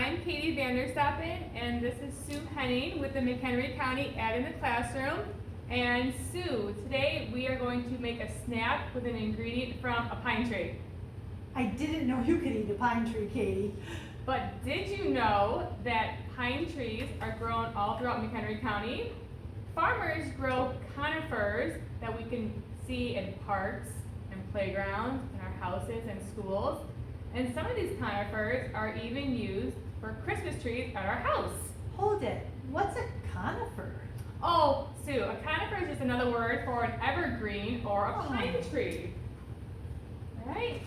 I'm Katie Vanderstappen, and this is Sue Henning with the McHenry County Ad in the Classroom. And Sue, today we are going to make a snack with an ingredient from a pine tree. I didn't know you could eat a pine tree, Katie. But did you know that pine trees are grown all throughout McHenry County? Farmers grow conifers that we can see in parks and playgrounds, in our houses and schools. And some of these conifers are even used for Christmas trees at our house. Hold it. What's a conifer? Oh, Sue, a conifer is just another word for an evergreen or a pine tree. All right?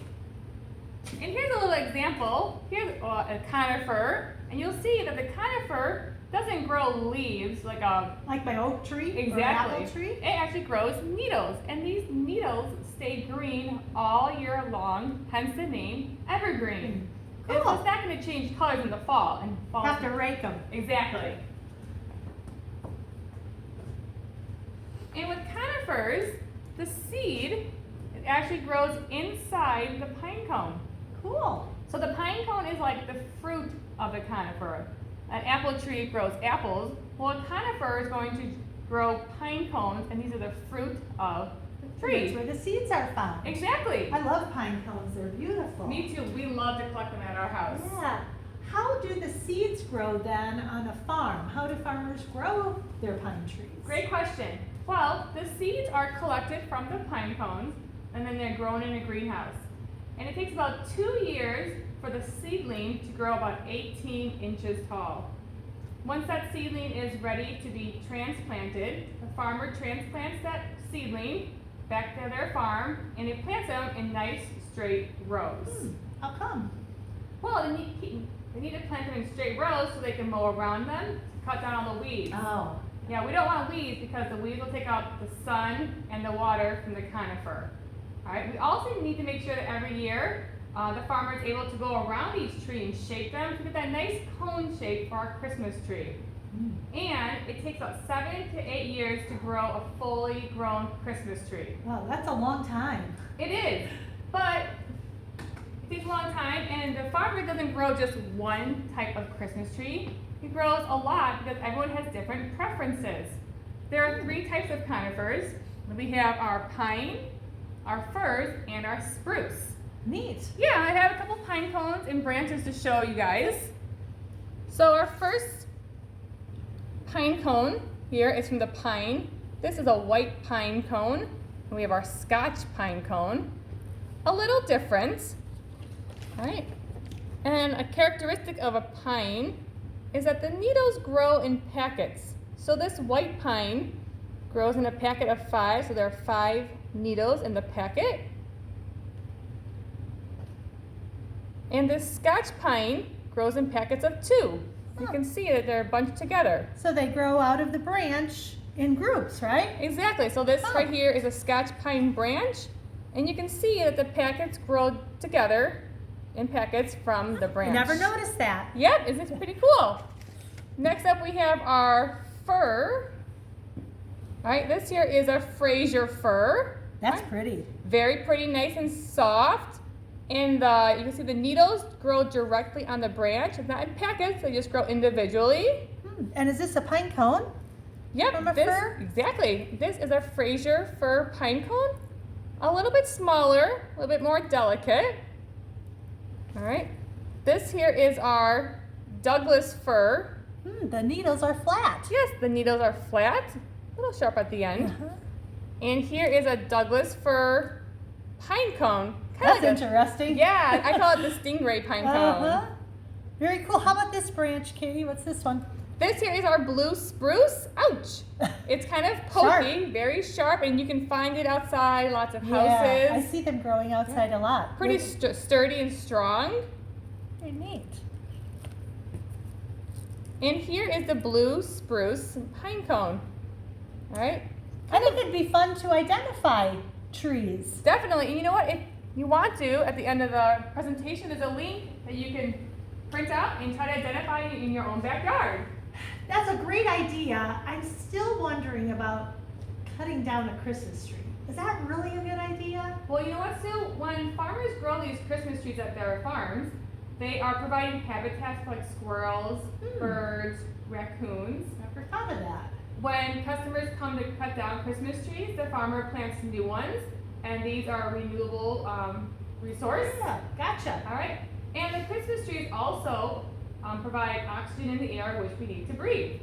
And here's a little example. Here's a conifer, and you'll see that the conifer doesn't grow leaves like my oak tree? Exactly. Or apple tree? It actually grows needles, and these needles stay green all year long, hence the name evergreen. Cool. It's just not going to change colors in the fall. And fall Have to rake them. Exactly. And with conifers, the seed it actually grows inside the pine cone. Cool. So the pine cone is like the fruit of the conifer. An apple tree grows apples. Well, a conifer is going to grow pine cones, and these are the fruit of the tree. That's where the seeds are found. Exactly. I love pine cones. They're beautiful. Me too. We love to collect them at our house. Yeah. How do the seeds grow then on a farm? How do farmers grow their pine trees? Great question. Well, the seeds are collected from the pine cones, and then they're grown in a greenhouse. And it takes about 2 years for the seedling to grow about 18 inches tall. Once that seedling is ready to be transplanted, the farmer transplants that seedling back to their farm, and it plants them in nice straight rows. How come? Well, they need to plant them in straight rows so they can mow around them, cut down all the weeds. Oh. Yeah, we don't want weeds because the weeds will take out the sun and the water from the conifer. All right. We also need to make sure that every year the farmer is able to go around each tree and shape them to get that nice cone shape for our Christmas tree. And it takes about 7 to 8 years to grow a fully grown Christmas tree. Wow, that's a long time. It is, but it takes a long time, and the farmer doesn't grow just one type of Christmas tree. He grows a lot because everyone has different preferences. There are 3 types of conifers. We have our pine, our firs, and our spruce. Neat. Yeah, I have a couple pine cones and branches to show you guys. So our first pine cone here is from the pine. This is a white pine cone. And we have our Scotch pine cone. A little different. All right. And a characteristic of a pine is that the needles grow in packets. So this white pine grows in a packet of 5, so there are 5 needles in the packet. And this Scotch pine grows in packets of 2. You can see that they're bunched together. So they grow out of the branch in groups, right? Exactly. So this right here is a Scotch pine branch, and you can see that the packets grow together in packets from the branch. I never noticed that. Yep, isn't it pretty cool? Next up we have our fir. All right, this here is a Fraser fir. That's pretty. Very pretty, nice and soft. And you can see the needles grow directly on the branch. It's not in packets, they just grow individually. And is this a pine cone? Yep, From a fir? Exactly. This is a Fraser fir pine cone. A little bit smaller, a little bit more delicate. All right. This here is our Douglas fir. The needles are flat. Yes, the needles are flat, a little sharp at the end. And here is a Douglas fir pine cone. That's interesting. Yeah, I call it the stingray pine cone. Very cool. How about this branch, Katie? What's this one? This here is our blue spruce. Ouch! It's kind of pokey, very sharp, and you can find it outside, lots of houses. Yeah, I see them growing outside a lot. Pretty sturdy and strong. Very neat. And here is the blue spruce pine cone. All right? I think it'd be fun to identify trees. Definitely. And you know what? If you want to, at the end of the presentation, there's a link that you can print out and try to identify it in your own backyard. That's a great idea. I'm still wondering about cutting down a Christmas tree. Is that really a good idea? Well, you know what, Sue? When farmers grow these Christmas trees at their farms, They are providing habitats for like squirrels, Hmm. birds, raccoons. Never thought of that. When customers come to cut down Christmas trees, the farmer plants new ones, and these are a renewable resource. Yeah, gotcha. All right, and the Christmas trees also provide oxygen in the air, which we need to breathe.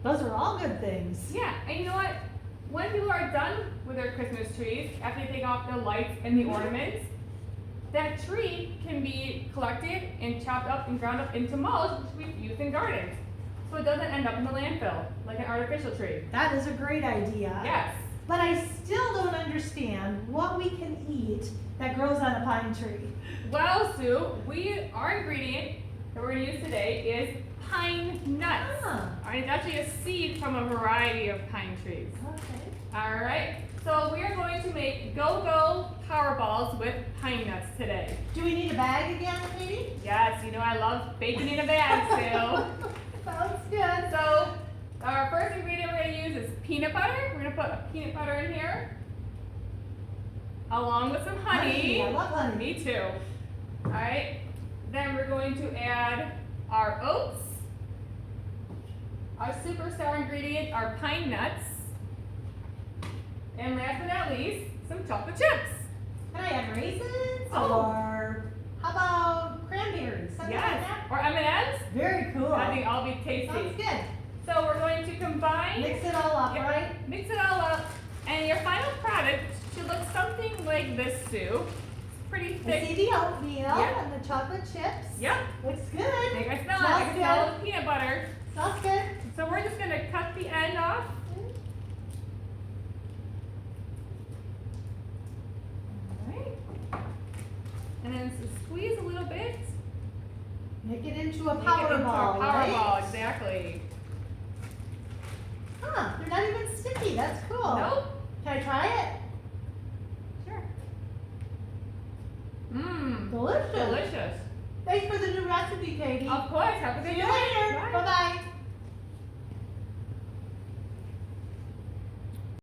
Those are all good things. Yeah, and you know what? When people are done with their Christmas trees, after they take off the lights and the ornaments, that tree can be collected and chopped up and ground up into mulch, which we use in gardens. So it doesn't end up in the landfill, like an artificial tree. That is a great idea. Yes. But I still don't understand what we can eat that grows on a pine tree. Well, Sue, our ingredient that we're gonna use today is pine nuts. Ah. All right, it's actually a seed from a variety of pine trees. Okay. All right, so we are going to make GoGo Powerballs with pine nuts today. Do we need a bag again, Katie? Yes, you know I love bacon in a bag, Sue. Sounds good. So our first ingredient we're gonna use is peanut butter. We're gonna put a peanut butter in here, along with some honey. I love honey. Me too. All right. Then we're going to add our oats. Our superstar ingredient are pine nuts. And last but not least, some chocolate chips. Can I have raisins? Oh. Or how about cranberries? Something like Yes. that? Or M&Ms. Very cool. I think all be tasty. Sounds good. So we're going to combine. Mix it all up, Yep, right? Mix it all up. And your final product should look something like this, Sue. It's pretty I thick. see the oatmeal Yep. and the chocolate chips. Yep. Looks good. I can smell it. I Smells can smell good. the peanut butter. Smells good. So we're just gonna cut the end off. Alright. And then squeeze a little bit. Make it into a Make it power into a ball, power right? ball, exactly. Huh, they're not even sticky. That's cool. Nope. Can I try it? Sure. Mmm. Delicious. Delicious. Thanks for the new recipe, Katie. Of course. Have a good See you day. later. Bye. Bye-bye.